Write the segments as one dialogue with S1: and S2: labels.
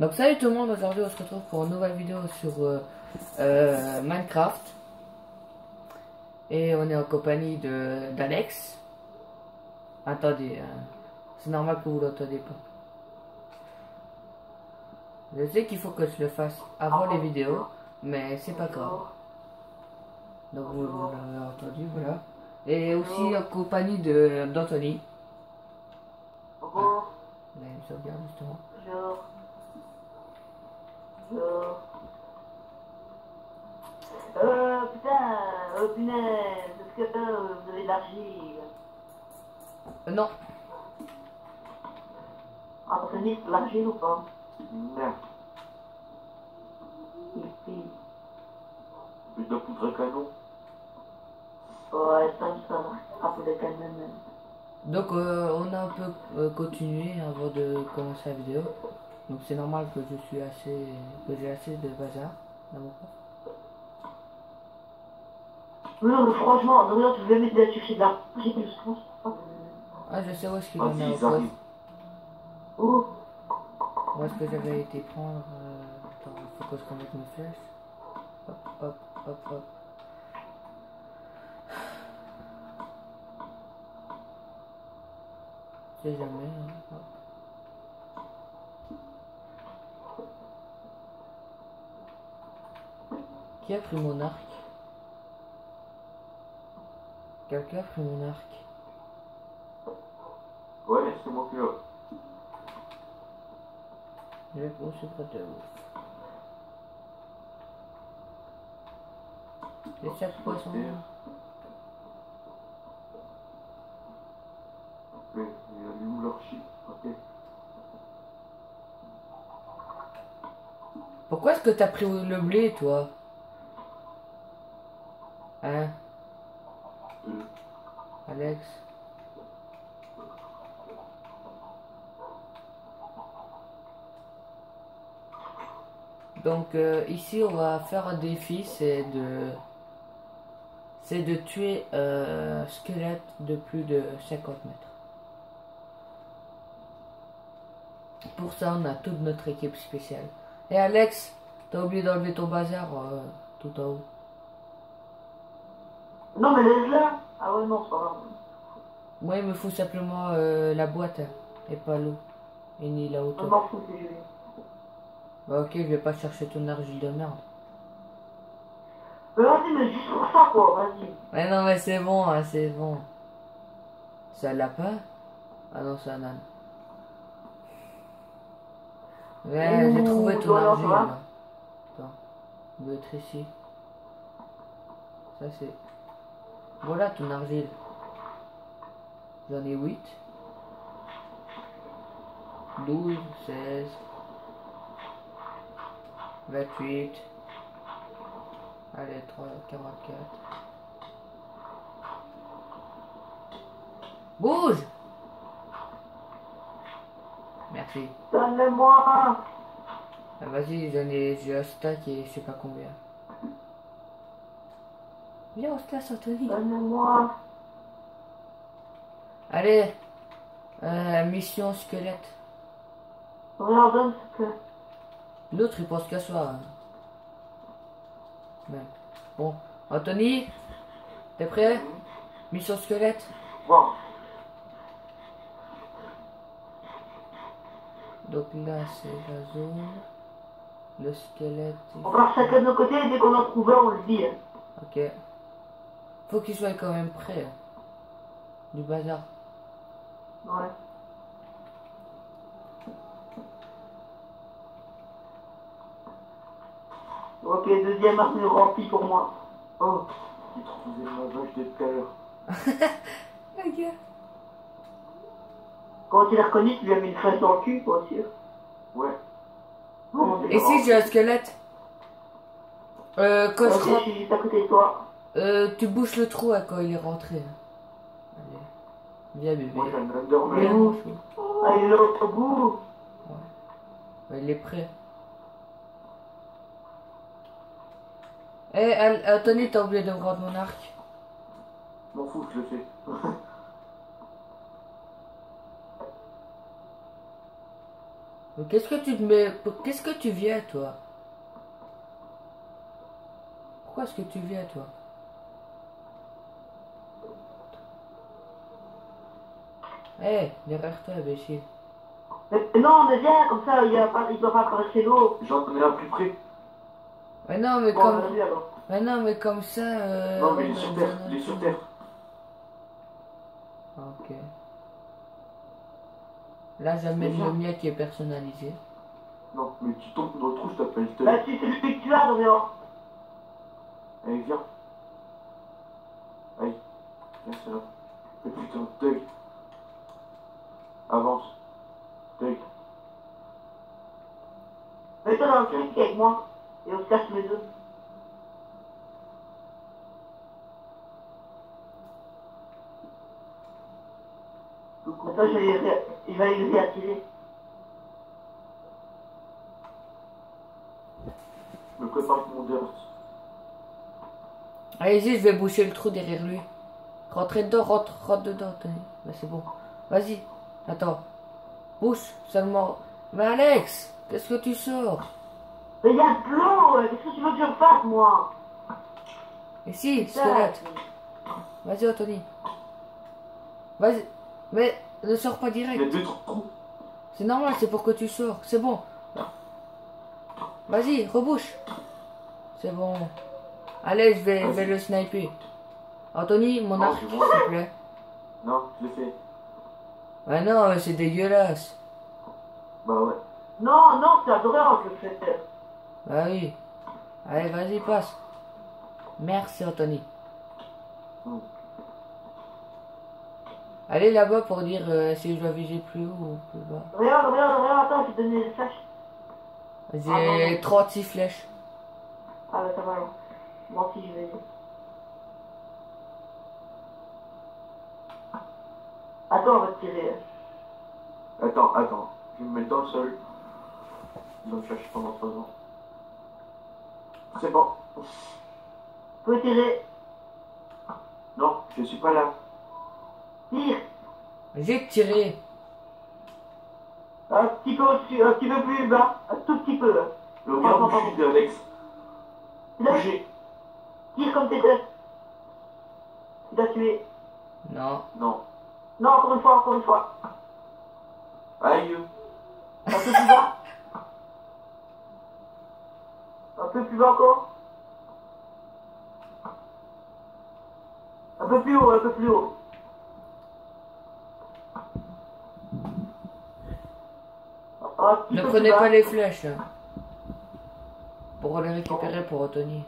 S1: Donc salut tout le monde, aujourd'hui on se retrouve pour une nouvelle vidéo sur Minecraft. Et on est en compagnie d'Alex. Attendez, c'est normal que vous l'entendez pas. Je sais qu'il faut que je le fasse avant les vidéos, mais c'est pas grave. Donc vous l'avez entendu, voilà. Et aussi en compagnie d'Anthony.
S2: Bonjour.
S1: Il a une sauvegarde justement.
S2: Bonjour. Punaise, est-ce que vous avez de l'argile?
S1: Non.
S2: Anthony, de l'argile ou pas?
S3: Non.
S2: Ici.
S3: Plus de poudre à canon.
S2: Ouais, ça, un peu de canon.
S1: Donc on a un peu continué avant de commencer la vidéo. Donc c'est normal que j'ai assez de bazar dans mon coffre.
S2: Non, mais franchement, non, tu veux mettre de la chercher de l'argile, je pense.
S1: Ah, je sais où est-ce qu'il en a au
S3: Vas-y, ils
S1: coffre.
S3: arrivent.
S2: Où?
S1: Où est-ce que j'avais été prendre attends, il faut que je remette mes flèches. Hop, hop, hop, hop. Je sais jamais. Hein. Hop. Qui a pris mon arc? Quelqu'un a pris mon arc.
S3: Ouais, c'est moi qui l'ai.
S1: Je vais pousser près de ouf. Les 7 poissons.
S3: Mais il a mis où leur chip? Ok.
S1: Pourquoi est-ce que t'as pris le blé, toi? Hein? Alex? Donc ici on va faire un défi, c'est de tuer un squelette de plus de 50 mètres. Pour ça on a toute notre équipe spéciale. Et Alex, t'as oublié d'enlever ton bazar tout en haut.
S2: Non, mais laisse-la. Ah ouais, non, c'est pas grave.
S1: Moi il me faut simplement la boîte hein, et pas l'eau. Et ni la
S2: Je
S1: hauteur.
S2: m'en fous si je vais.
S1: Bah ok, je vais pas chercher ton argile de merde.
S2: Mais vas-y, mais juste pour ça, quoi, vas-y.
S1: Mais non mais c'est bon, hein, c'est bon. C'est un lapin? Ah non, c'est un âne. Ouais, j'ai trouvé ton
S2: toi,
S1: argile
S2: ça va
S1: là. Attends, il doit être ici. Ça c'est... Voilà ton argile. J'en ai 8. 12, 16, 28. Allez, 3, 44. Bouge! Merci.
S2: Donne-le-moi.
S1: Ah, vas-y, j'ai un stack et je sais pas combien. Viens, on se casse, Anthony.
S2: Donne-le-moi.
S1: Allez, mission squelette.
S2: Regarde, donne ce que...
S1: L'autre il pense qu'à soi. Hein. Ouais. Bon, Anthony, t'es prêt? Mission squelette.
S3: Bon.
S1: Donc là c'est la zone. Le squelette.
S2: On va chacun de nos côtés et dès qu'on en trouve un, on le dit. Hein.
S1: Ok. Faut qu'il soit quand même prêt. Hein. Du bazar.
S2: Ouais. Ok, deuxième arme remplie pour moi.
S3: Oh, j'ai trouvé ma vache de tout à l'heure.
S1: Ok.
S2: Quand il a reconnu, tu lui as mis une fraise dans le cul, quoi, sûr.
S3: Ouais.
S2: Bon,
S1: Et si j'ai un squelette? Quand je
S2: ok, je
S1: rentre,
S2: suis juste à côté de toi.
S1: tu bouches le trou hein, quand il est rentré. Hein. Allez. Viens bébé.
S3: Moi, j'aime bien
S1: Viens
S3: dormir.
S1: mon chou.
S2: Ah, il est là au bout.
S1: Ouais, il est prêt. Eh, Anthony, t'as oublié de me rendre mon arc.
S3: M'en fous, je le fais.
S1: Qu'est-ce que tu te mets... Qu'est-ce que tu viens, toi? Pourquoi est-ce que tu viens, toi? Eh, derrière toi, imbécile.
S2: Mais non, mais viens, comme ça, il doit pas apparaître chez l'eau.
S3: J'en ai un plus près.
S1: Mais non, mais
S2: Bon,
S1: comme...
S2: vas-y alors.
S1: Mais non, mais comme ça...
S3: Non, mais il
S1: on
S3: est
S1: a
S3: sur
S1: une
S3: terre.
S1: zone
S3: Il est sur
S1: autour.
S3: terre.
S1: Ok. Là, j'amène le mien qui est personnalisé.
S3: Non, mais tu tombes dans le trou, je t'appelle.
S2: Bah, si c'est lui que tu as, dehors.
S3: Allez, viens. Allez. Viens, c'est là. Mais putain, Doug. Avance. Doug.
S2: Mets-toi dans le truc avec moi. Et on se cache tous les deux. Attends, je vais aller le réattirer.
S3: Me prépare mon dirt.
S1: Allez-y, je vais boucher le trou derrière lui. Rentrez dedans, rentre dedans, Tony. Bah, c'est bon. Vas-y. Attends. Bouche, seulement. Mais Alex, qu'est-ce que tu sors?
S2: Mais il y a de l'eau, qu'est-ce que tu veux que je fasse, moi?
S1: Ici, squelette. Vas-y, Anthony. Vas-y. Mais ne sors pas
S3: Il y a
S1: direct.
S3: 2 trous.
S1: C'est normal, c'est pour que tu sors. C'est bon. Vas-y, rebouche. C'est bon. Allez, je vais le sniper. Anthony, mon
S3: Non,
S1: arc,
S3: c'est
S1: s'il
S3: bon.
S1: te plaît.
S3: Non, je l'ai fait.
S1: Ouais, non, c'est dégueulasse.
S3: Bah ouais.
S2: Non, non, c'est adoré que je le fais.
S1: Bah oui. Allez, vas-y, passe. Merci, Anthony.
S3: Mm.
S1: Allez là-bas pour dire si je dois viser plus haut ou plus bas.
S2: Regarde, attends, je vais te donner les flèches.
S1: J'ai 36 flèches.
S2: Ah, bah ça va alors. Moi aussi, je vais aider. Attends, on va te tirer.
S3: Attends. Je vais me mettre dans le sol. Ils vont me chercher pendant 3 ans. C'est bon.
S2: Tu peux tirer.
S3: Non, je suis pas là.
S2: Tire.
S1: J'ai tiré.
S2: Un petit peu au-dessus, un petit peu plus bas. Un tout petit peu.
S3: Le regarde où je suis, Alex.
S2: Là,
S3: Bougez.
S2: tire comme t'étais. Tu t'as tué.
S1: Non.
S3: Non.
S2: Non, encore une fois.
S3: Aïe.
S2: Un peu plus bas. Un peu plus bas encore. Un peu plus haut, un peu plus haut. Un petit
S1: Ne
S2: peu
S1: prenez
S2: plus bas.
S1: pas les flèches. Là. Pour les récupérer pour Anthony.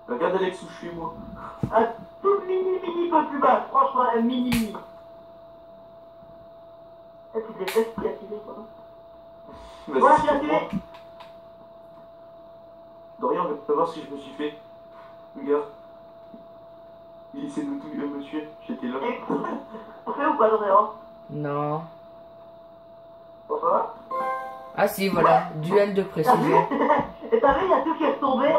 S3: Regarde Alex où je suis, moi.
S2: Un tout mini peu plus bas. Franchement, un mini. Est-ce que tu détestes qui a tiré, quoi?
S3: Vas-y,
S2: Voilà,
S3: c'est
S2: tu l'as
S3: pour moi.
S2: tué.
S3: Dorian, va voir ce que je me suis fait. Regarde. Il essaie de me tuer. J'étais là.
S2: On fait ou pas, Dorian?
S1: Non.
S2: Bon, ça va?
S1: Ah si, voilà. Duel de
S2: T'as vu?
S1: précision.
S2: Et t'as vu, il y a tout qui est retombé.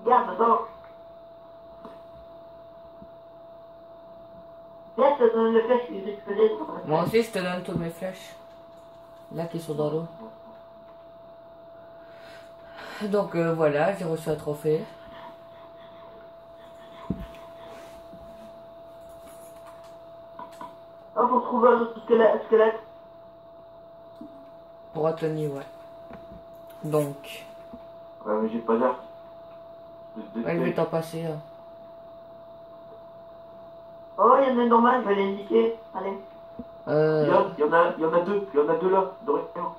S2: Regarde, attends. Viens, je te donne le flèche que j'ai explosé.
S1: Moi aussi, je te donne toutes mes flèches. Là, qui sont dans l'eau. Donc voilà, j'ai reçu un trophée.
S2: Ah, faut trouver un autre squelette.
S1: Pour Anthony, ouais. Donc,
S3: Ouais, mais j'ai pas d'arc.
S1: ouais, je vais t'en passer. Hein.
S2: Oh, il y en a une normale, je vais l'indiquer. Allez.
S3: Il y en a deux. Il y en a deux là. Dorian.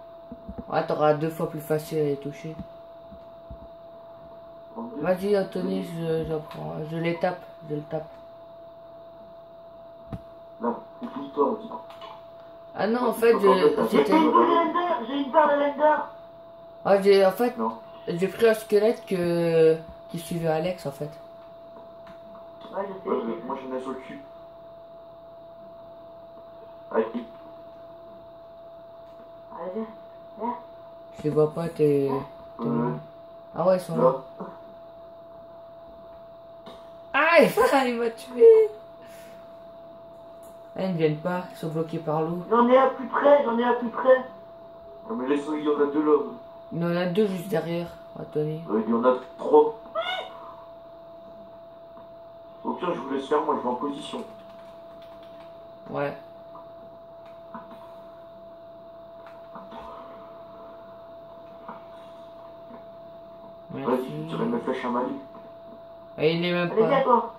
S1: Ouais, t'auras 2 fois plus facile à les toucher. Vas-y, Anthony, j'en prends. Je les tape. Je le tape.
S3: Là, pousse-toi aussi.
S1: Ah non, en fait,
S2: J'ai
S1: c'était...
S2: une boule de Lender, j'ai une barre de Lender.
S1: Ah, en fait,
S3: Non.
S1: j'ai pris un squelette qui suivait Alex, en fait.
S2: Ouais, je sais.
S3: Moi j'en ai sur le cul. Allez.
S2: Allez, viens.
S1: Je les vois pas, t'es loin. Ah ouais, ils sont là.
S3: Là.
S1: Aïe, il m'a tué. ils ne viennent pas, ils sont bloqués par l'eau.
S2: J'en ai un plus près, j'en ai un plus près.
S3: Non, mais laisse, il y en a deux là.
S1: Il y en a deux juste derrière, Anthony.
S3: Il y en a trois. Au pire, je vous laisse faire, moi je vais en position.
S1: Ouais.
S3: Vas-y,
S1: Merci.
S3: je dirais mes flèches à Manu.
S1: Et il est même
S2: Allez, viens
S1: pas.
S2: toi.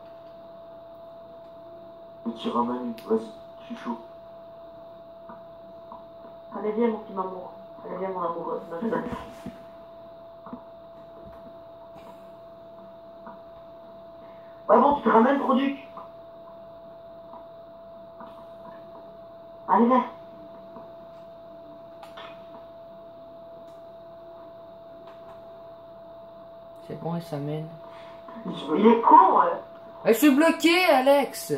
S3: Je tire à Manu, vas-y, je suis chaud.
S2: Allez, viens mon petit maman. Allez, viens mon amoureux. Ouais, bon, tu te ramènes, produit. Allez, viens.
S1: C'est bon, il s'amène.
S2: Il est con, ouais.
S1: Je suis bloqué, Alex.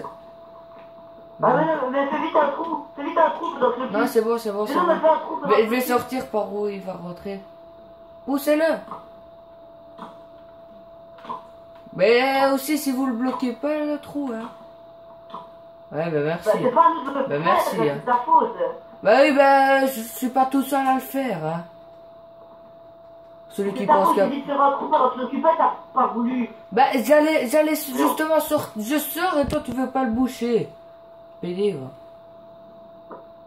S2: Bah, mais fais vite un trou. Fais vite un trou dans le
S1: Non, c'est bon, c'est bon, c'est
S2: non, mais
S1: bon.
S2: fais un trou.
S1: Je vais sortir par où il va rentrer. Poussez-le. Mais aussi, si vous le bloquez pas, le trou, hein. Ouais, bah merci.
S2: Bah, c'est pas à nous de le
S1: Bah,
S2: faire,
S1: merci, hein.
S2: c'est ta faute.
S1: Bah oui, bah je suis pas tout seul à le faire, hein. Celui qui
S2: C'est ta
S1: pense
S2: faute,
S1: que...
S2: j'ai dit de faire un trou pendant que tu l'occupais, t'as pas voulu.
S1: Bah j'allais justement sortir. Je sors et toi tu veux pas le boucher. Pédé, va.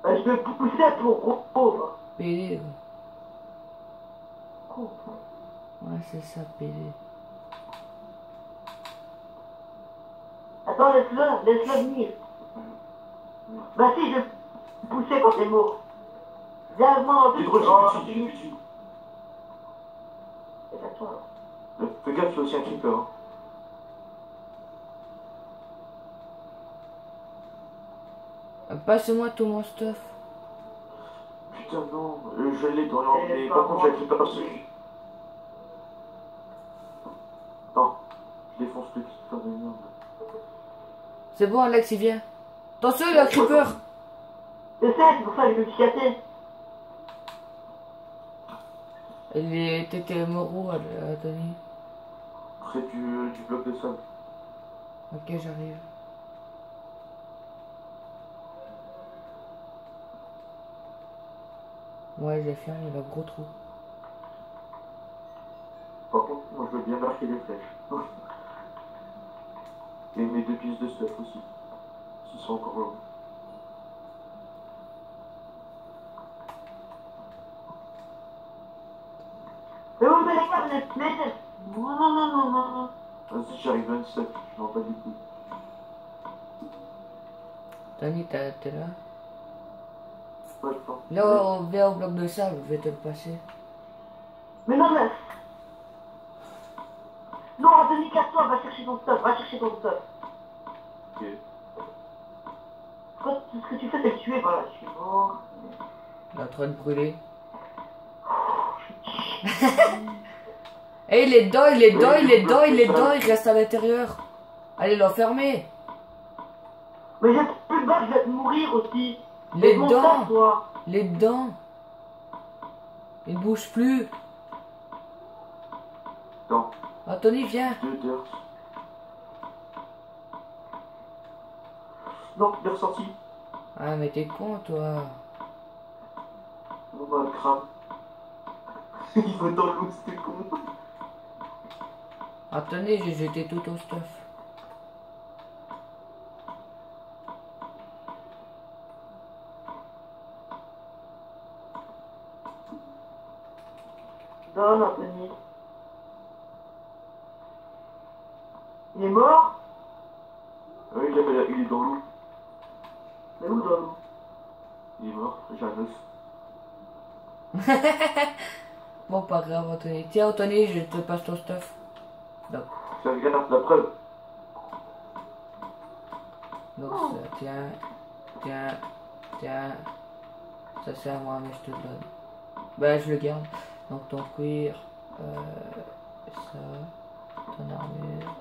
S2: Bah, je vais pousser à ton pauvre.
S1: Pédé, va. Ouais, c'est ça, pédé.
S2: Attends, laisse-le venir. Bah si, je vais pousser quand t'es mort. Viens, moi,
S3: C'est
S2: vite.
S3: drôle,
S2: Oh,
S3: j'ai vu dessus.
S2: c'est à toi.
S3: Fais gaffe, il y a aussi un creeper. Hein.
S1: Passe-moi tout mon stuff.
S3: Putain, non, je l'ai dans l'ordre, mais par contre, j'ai un creeper par-dessus. Non, je défonce le creeper de merde.
S1: C'est bon, Alex, il vient. Attention, il y a un creeper.
S2: Je sais, c'est pour ça que je me suis cassé.
S1: T'étais mort où, Tony?
S3: Près du bloc de sable.
S1: Ok, j'arrive. Ouais, j'ai fait il y a un gros trou.
S3: Par contre, moi je veux bien marquer les flèches. Et mes deux pièces de stuff aussi. S'ils sont encore là.
S2: Mais oui, mais les gars, vous êtes bêtes. Non.
S3: Vas-y, j'arrive à une stuff, je m'en bats les couilles.
S1: Tony, t'es là?
S3: Pas le temps.
S1: Là, on vient au bloc de sable, je vais te le passer.
S2: Mais non, mais... Non, Denis, casse-toi, va chercher ton stuff,
S3: Ok.
S2: Toi, tout ce que tu fais, c'est le tuer, voilà, je suis mort.
S1: Il est en train de brûler. Eh, il est dedans, il reste à l'intérieur. Allez l'enfermer.
S2: Mais j'ai plus de balles, je vais te mourir aussi.
S1: Il est
S2: Mon
S1: dedans.
S2: stuff, toi.
S1: Il est dedans. Il bouge plus.
S3: Non,
S1: Anthony, viens.
S3: 2 dirt. Non, il est ressorti.
S1: Ah, mais t'es con, toi.
S3: On va le crâne. Il va dans l'eau, c'était con.
S1: Anthony, j'ai jeté tout ton stuff.
S2: Donne, Anthony. Il est mort?
S3: Oui, il est dans l'eau.
S2: Mais où dans l'eau?
S3: Il est mort, j'ai un œuf.
S1: Bon, pas grave, Anthony. Tiens, Anthony, je te passe ton stuff. Donc,
S3: Tiens, regarde la preuve.
S1: tiens. Ça c'est à moi, mais je te le donne. Bah, je le garde. Donc, ton cuir, ça, ton armure,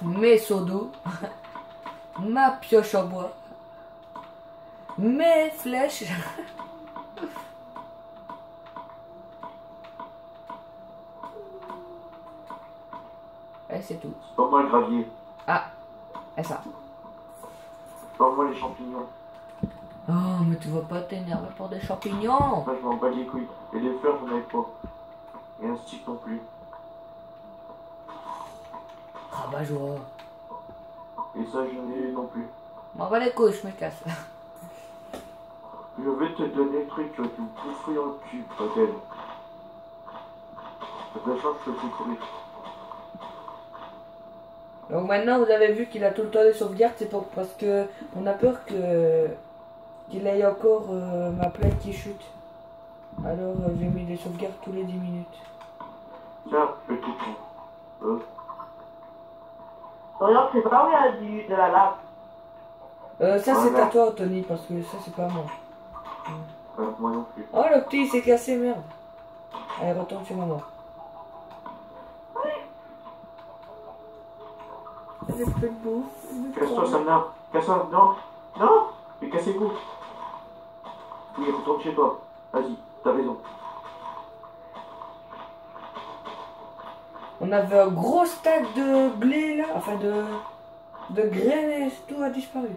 S1: mes seaux d'eau, ma pioche en bois, mes flèches. Et c'est tout.
S3: C'est pas mal gravier.
S1: Ah, et ça.
S3: Parle-moi les champignons.
S1: Oh, mais tu vas pas t'énerver pour des champignons.
S3: Moi, je m'en bats les couilles. Et les fleurs, j'en avais pas. Et un stick non plus.
S1: Ah bah je vois.
S3: Et ça, j'en ai non plus.
S1: M'en va les couilles, je me casse.
S3: Je vais te donner le truc, tu vas te bouffer dans le cul, Patel. De toute façon, je te fais courir.
S1: Donc maintenant vous avez vu qu'il a tout le temps des sauvegardes, c'est parce que on a peur qu'il ait encore ma plaque qui chute. Alors j'ai mis des sauvegardes tous les 10 minutes.
S3: Tiens, petit con.
S2: Regarde, c'est pas où il y a de la lave.
S1: Ça c'est à toi Tony, parce que ça c'est pas à moi.
S3: Moi non plus.
S1: Oh le petit il s'est cassé, merde. Allez retourne chez maman. J'ai plus de bouffe.
S3: Casse-toi, Samna. Casse-toi, non. Non. Mais cassez-vous. Oui, retourne chez toi. Vas-y, t'as raison.
S1: On avait un gros stack de blé là, enfin de graines et tout a disparu.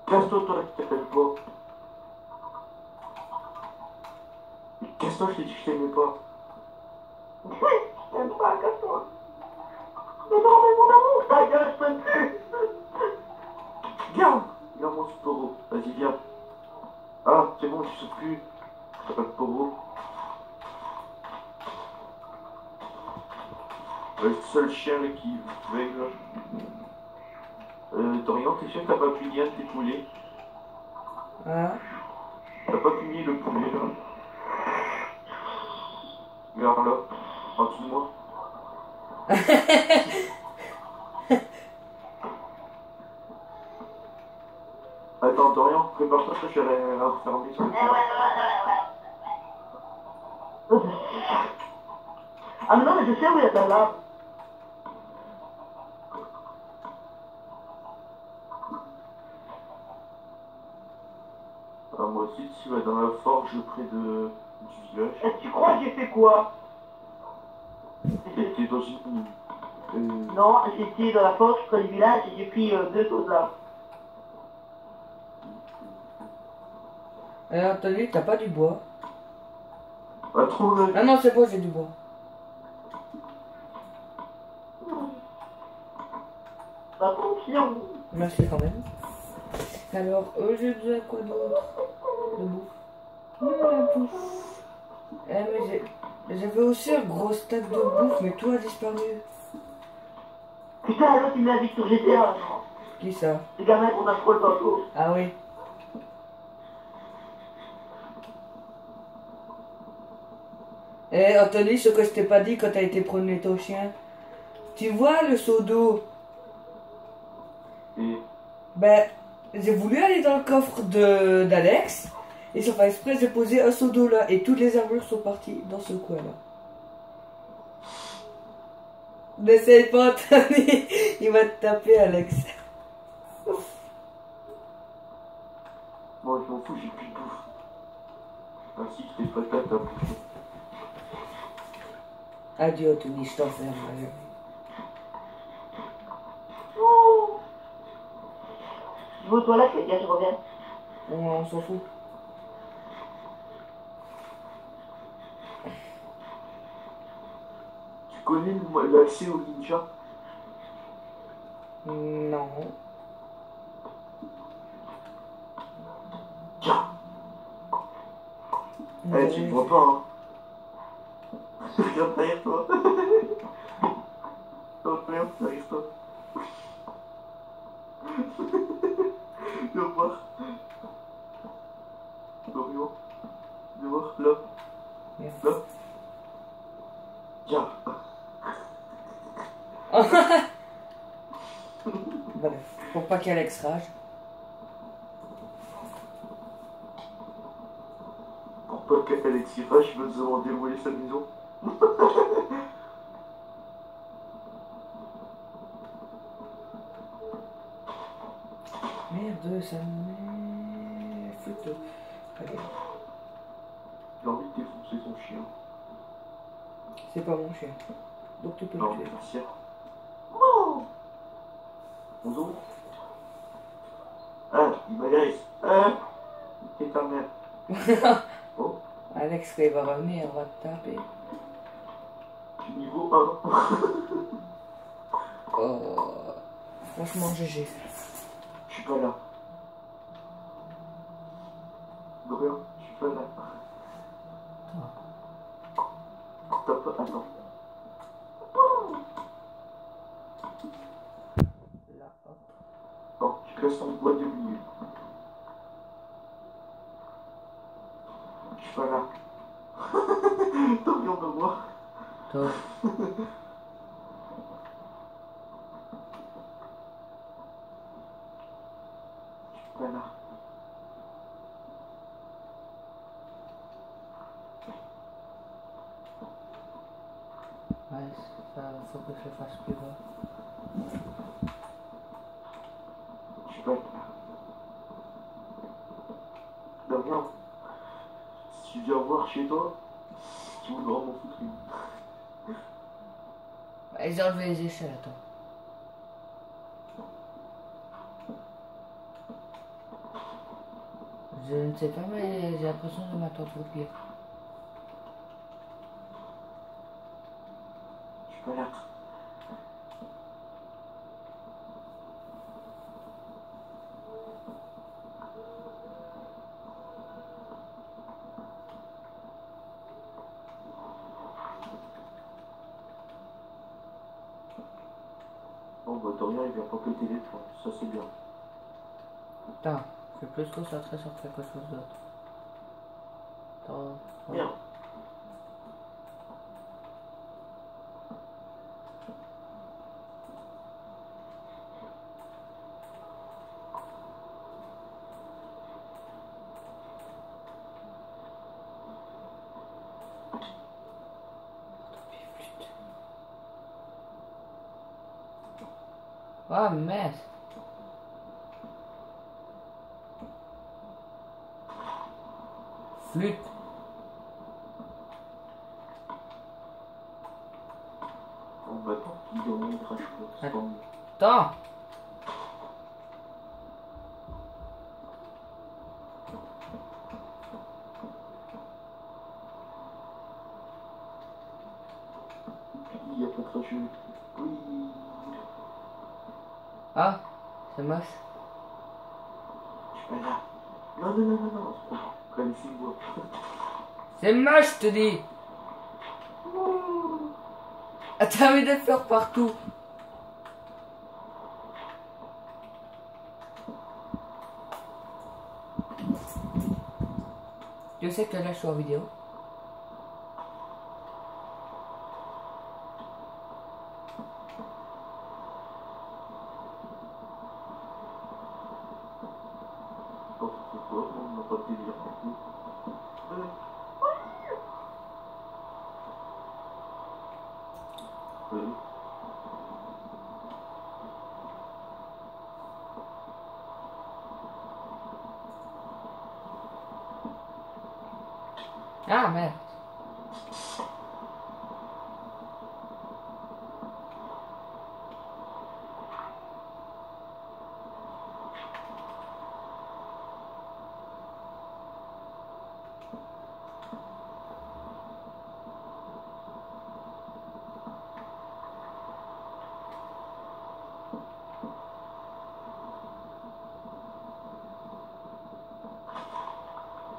S3: Casse-toi, toi, là, qui t'appelles pas. Mais casse-toi, je t'ai dit que je t'aimais pas.
S2: Je t'aime pas, casse-toi. Mais non, mais mon amour, ta gueule, je t'aime plus.
S3: Viens. Viens, mon Sporo. Vas-y, viens. Ah, c'est bon, tu sais plus. T'as pas de Sporo. Le seul chien là, qui veille là. Dorian, t'es sûr que t'as pas puni un de tes poulets?
S1: Hein?
S3: T'as pas puni le poulet là? Regarde là, en dessous de moi. Attends, Dorian, prépare-toi, je vais aller refermer ça.
S2: Ah mais non, mais je sais où il y a de la lave.
S3: Ah, moi aussi, tu vas dans la forge près du village.
S2: Est-ce que tu crois que j'ai fait quoi?
S3: T'es dans une...
S2: Non, j'étais dans la forge près du village et j'ai pris 2 choses là.
S1: Alors Anthony, t'as pas du bois?
S3: Pas trop là.
S1: Ah non c'est bon, j'ai du bois.
S2: Bah confiant.
S1: Merci quand même. Alors, j'ai besoin de quoi d'autre? De bouffe. La bouffe. Eh mais j'avais aussi un gros stack de bouffe, mais tout a disparu.
S2: Putain, l'autre il me l'a dit sur GTA.
S1: Qui ça?
S2: Le gamin qu'on a trop le parcours.
S1: Ah oui. Eh Anthony, ce que je t'ai pas dit quand t'as été promener ton chien. Tu vois le seau d'eau?
S3: Et...
S1: Ben, j'ai voulu aller dans le coffre d'Alex. Et sans faire exprès, j'ai posé un seau d'eau là. Et toutes les armures sont parties dans ce coin là. N'essaye pas Anthony. Il va te taper Alex.
S3: Moi je m'en fous, j'ai plus de bouffe. Ainsi que tes patates à bouffer.
S1: Adieu Anthony, je t'enferme.
S2: Je vais aux toilettes, les gars, je reviens.
S1: On s'en fout.
S3: Tu connais l'accès au ninja?
S1: Non.
S3: Tiens. Eh, tu me vois pas, hein. Regarde derrière toi. Regarde derrière toi. Viens voir. Dorian. Viens voir, là.
S1: Merde.
S3: Là. Tiens.
S1: Voilà. Pour pas qu'Alex rage.
S3: Pour pas qu'Alex y rage, il va nous avoir dévoilé sa maison.
S1: Merde, ça me met... Flûte. Allez.
S3: J'ai envie de défoncer son chien.
S1: C'est pas mon chien. Donc tu peux
S3: Non,
S1: le tuer.
S3: merci. Bonjour. Ah, il m'agresse. Ah, c'est ta mère. Oh,
S1: Alex, quand il va revenir, on va te taper.
S3: niveau 1.
S1: Oh, franchement, GG.
S3: Je suis pas là. Dorian, je suis pas là. Top, attends.
S1: Là, hop.
S3: Non, je reste en bois de milieu. Je suis pas là. Dorian de moi.
S1: Toi.
S3: Je suis pas là.
S1: Ouais, ça, faut que je fasse plus bas.
S3: Je suis pas là. Dorian, si tu viens voir chez toi, tu voudras m'en foutre une.
S1: Bah, ils ont enlevé les échelles, attends. Je ne sais pas, mais j'ai l'impression de m'attendre au pire.
S3: Je suis pas là. Bon, bah Dorian, il vient pas péter les toits. Ça, c'est bien.
S1: Attends, je suis plus concentré sur quelque chose d'autre. Attends.
S3: Merde.
S1: Ah, merde. Flûte.
S3: Bon, bah tant pis, Dorian, il crache pas. C'est tant mieux.
S1: Attends.
S3: Il y a pas craché. Oui.
S1: Ah, c'est moche.
S3: Je suis pas là. Non, non, non, non, non. C'est pas grave. Planifie-moi.
S1: C'est moche, je te dis. Ah, t'as envie de le faire partout. Je sais que là, je suis en vidéo.
S3: Oh, c'est quoi? On n'a pas de délire non plus. Oui.
S1: Ah, merde.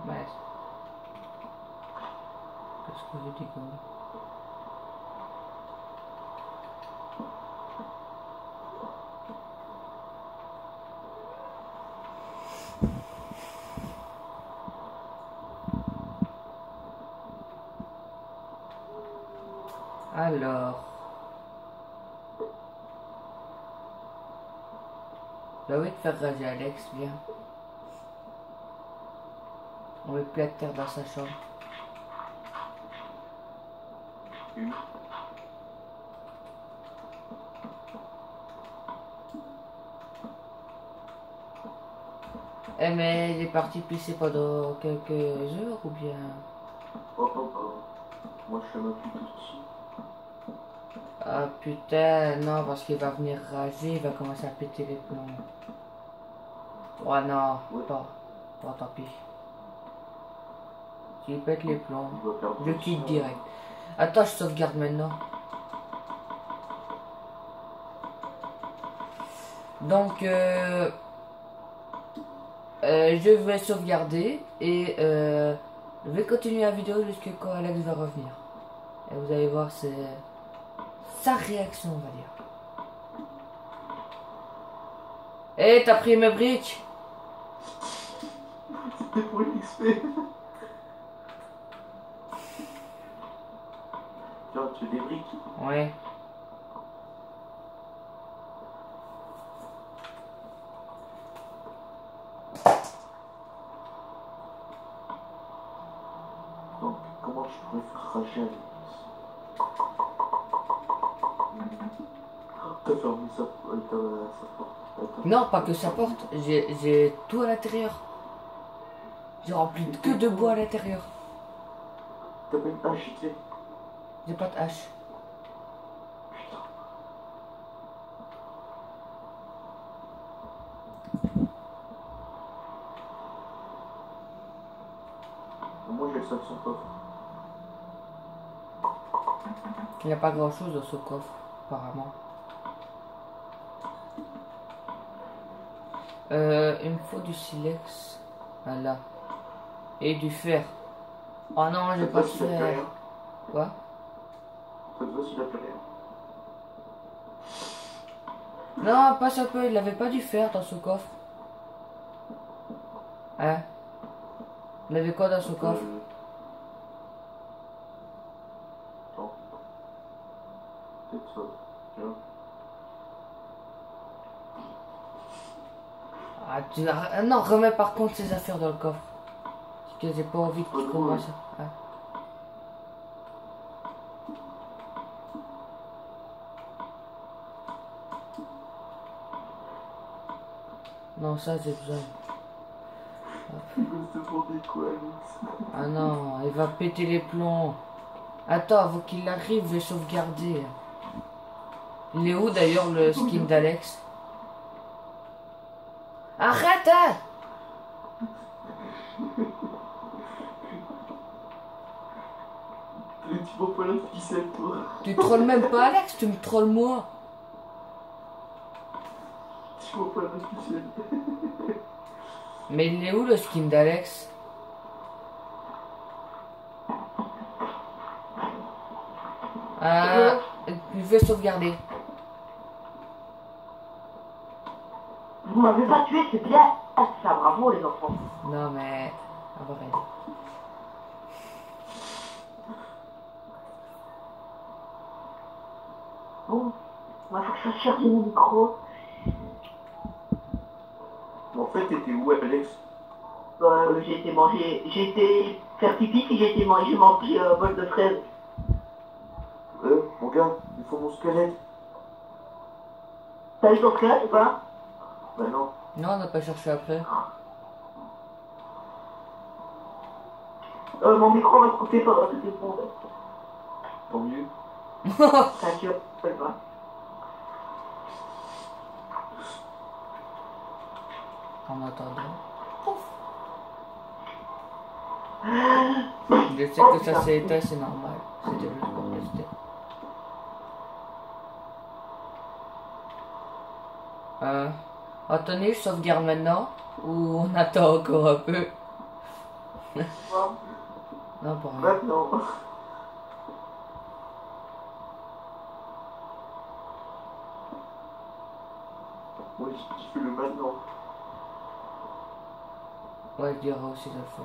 S1: Merde. Qu'est-ce que j'ai dit comme... Alors... Bah oui, de faire rager Alex, bien. On met plus de terre dans sa chambre.
S3: Une.
S1: Eh mais il est parti pisser pendant quelques heures ou bien...
S3: Oh, oh, oh. Moi, je suis même plus tout petit.
S1: Ah putain, non, parce qu'il va venir rager, il va commencer à péter les plombs. Oh non, pas. Bon, tant pis. S'il pète les plombs,
S3: Il va perdre
S1: je
S3: son
S1: quitte
S3: sang.
S1: direct. Attends, je sauvegarde maintenant. Donc, je vais sauvegarder et je vais continuer la vidéo jusqu'à quand Alex va revenir. Et vous allez voir sa réaction, on va dire. Eh, t'as pris mes briques?
S3: C'était pour l'XP. Tiens, tu fais des briques.
S1: Ouais.
S3: Donc, comment je pourrais faire rager Alex? T'as fermé sa porte. Attends.
S1: Non, pas que ça porte. J'ai tout à l'intérieur. J'ai rempli que de bois à l'intérieur.
S3: T'as pas une hache, tu sais.
S1: J'ai pas de hache.
S3: Moi, j'ai le sac sans coffre.
S1: Il n'y a pas grand chose dans ce coffre, apparemment. Il me faut du silex. Voilà. Et du fer. Oh non, j'ai pas de
S3: S'il a plus
S1: fer.
S3: rien.
S1: Quoi?
S3: Ça te va s'il a plus rien.
S1: Non, pas ça peut. Il avait pas du fer dans ce coffre. Hein? Il avait quoi dans ce coffre?
S3: Attends. Peut-être ça. Tu vois.
S1: Ah, non, remets par contre ces affaires dans le coffre. Parce que j'ai pas envie qu'il commence. Hein? Non, ça j'ai besoin.
S3: Il va se demander quoi, Alex?
S1: Ah non, il va péter les plombs. Attends, avant qu'il arrive, je vais sauvegarder. Il est où d'ailleurs le skin d'Alex? Arrête, hein!
S3: Tu vois pas la ficelle, toi.
S1: Tu trolles même pas Alex, tu me trolles moi.
S3: Tu vois pas la ficelle.
S1: Mais il est où le skin d'Alex? Je vais sauvegarder.
S2: Vous m'avez pas tué, c'est bien. Ah, ça, bravo les enfants.
S1: Non mais... arrête.
S2: Bon, il faut que je cherche mon micro.
S3: En fait, t'étais où, Alex?
S2: J'ai été manger, j'ai été faire pipi, puis j'ai mangé un bol de fraises.
S3: Mon gars, il faut mon squelette.
S2: T'as eu ton squelette ou pas?
S3: Bah non.
S1: Non, on n'a pas cherché après.
S2: Mon micro va se couper pendant toutes les secondes.
S3: Tant mieux.
S2: T'inquiète, pas.
S1: En attendant. Je sais que ça s'est éteint, c'est normal. C'était juste pour tester. Attendez, je sauvegarde maintenant. Ou on attend encore un peu. Non, pour rien.
S3: Maintenant. Oui, je fais le maintenant.
S1: Ouais, je dirais aussi de le faire.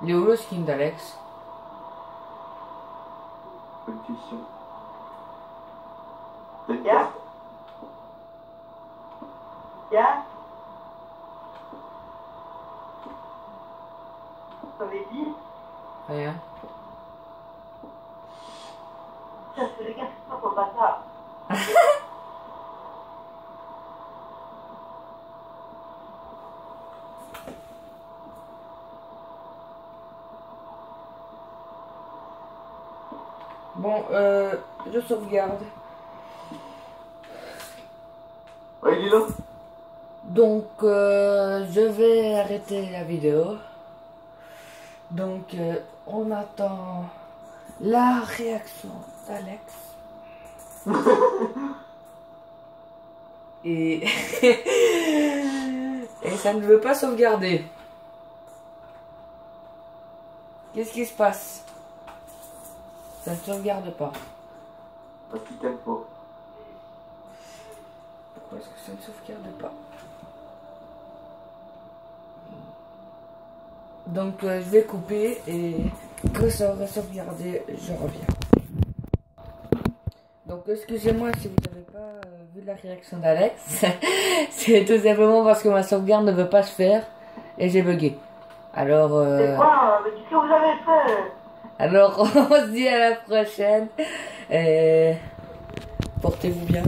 S1: Il est où le skin d'Alex?
S3: Bonne question. T'as une
S2: Yeah.
S3: carte?
S2: Tiens. T'avais dit?
S1: Rien.
S2: Ça se les casse pas pour le bâtard.
S1: Bon, je sauvegarde.
S3: Ouais, il est là.
S1: Donc, je vais arrêter la vidéo. Donc, on attend la réaction d'Alex. Et... Et ça ne veut pas sauvegarder. Qu'est-ce qui se passe? Ça ne sauvegarde pas.
S3: Parce qu'il t'aime pas.
S1: Pourquoi est-ce que ça ne sauvegarde pas? Donc je vais couper et quand ça aura sauvegardé, je reviens. Donc excusez-moi si vous n'avez pas vu la réaction d'Alex. C'est tout simplement parce que ma sauvegarde ne veut pas se faire et j'ai bugué. Alors,
S2: C'est quoi? Mais qu'est-ce que vous avez fait?
S1: alors on se dit à la prochaine. Et portez-vous bien.